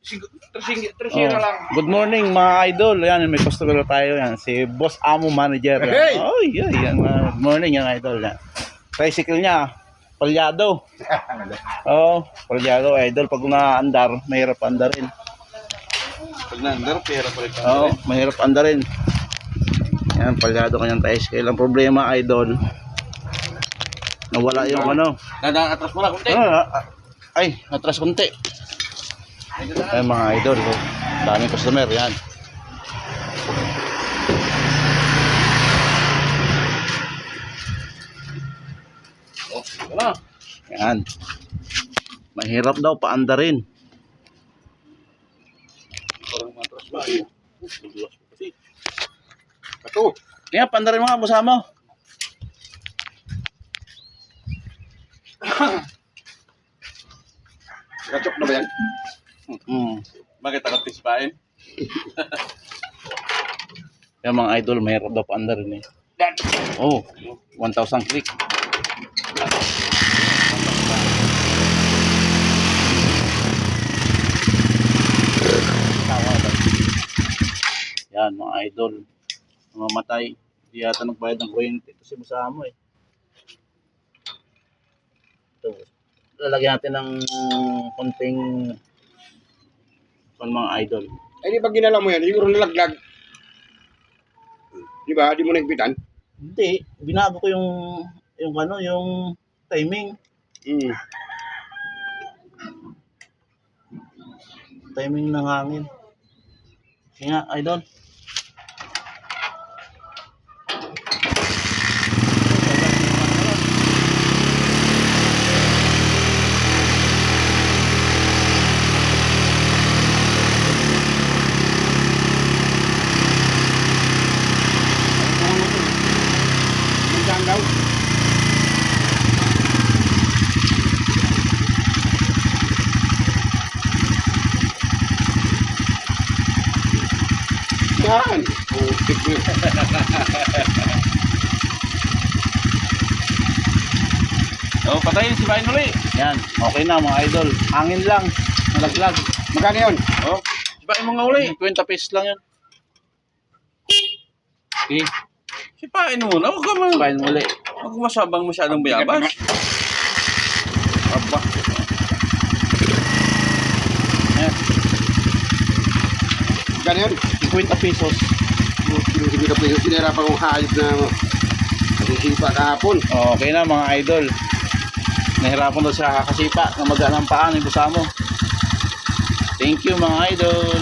3 lang. Good morning mga idol. Yan, may customer tayo yan. Si Boss Amo Manager. Hey! Oh, yan. Good morning yan idol. Yan. Tricycle niya, palyado. Oh, palyado idol. Pag naandar, mahirap andarin. Pag naandar, pera pa rin. Oo, mahirap andarin. Yan, palyado kanyang tricycle. Ang problema idol, nawala yung ano. Nadaan atras mo na, kunti. Ay, atras konti. Ay mga idol, oh. Daming customer, yan. Oh, wala. Yan. Mahirap daw paandarin. Parang matras ba? Ito. Kaya paandarin mo nga, busa mo. Kachok na ba yan? Bakit nakatispain? Yan mga idol, mahirap daw paandarin eh. Oh, 1,000 click. Yan mga idol, mamatay. Hindi yata nagbayad ng kuryente kasi busa mo eh. Ito, lalagyan natin ng konting mga idol. Ay, di ba ginala mo yan? Siguro nalaglag. Di ba? Di mo nagpitan? Hindi, binago ko yung ano, yung timing. Timing ng hangin. Kaya idol. Saan daw? Yan! Putik mo. Oh, patayin si Bain uli. Yan, okay na mga idol. Hangin lang, nalaglag. Magkano yun? Oh, Sipain mo nga uli. 20 pesos lang yan. Okay, Sipain mo na. Huwag ka man. Bain uli. Huwag masabang masyadong bayabas. Aba. Yan, Magkano yun? 50 pesos. Sige ka pesos. Sinirapan kong hayop na nasisipa kahapon. Okay na mga idol. Nahirapan daw siya kakasipa na magaan ang paa ng busa mo. Thank you mga idol.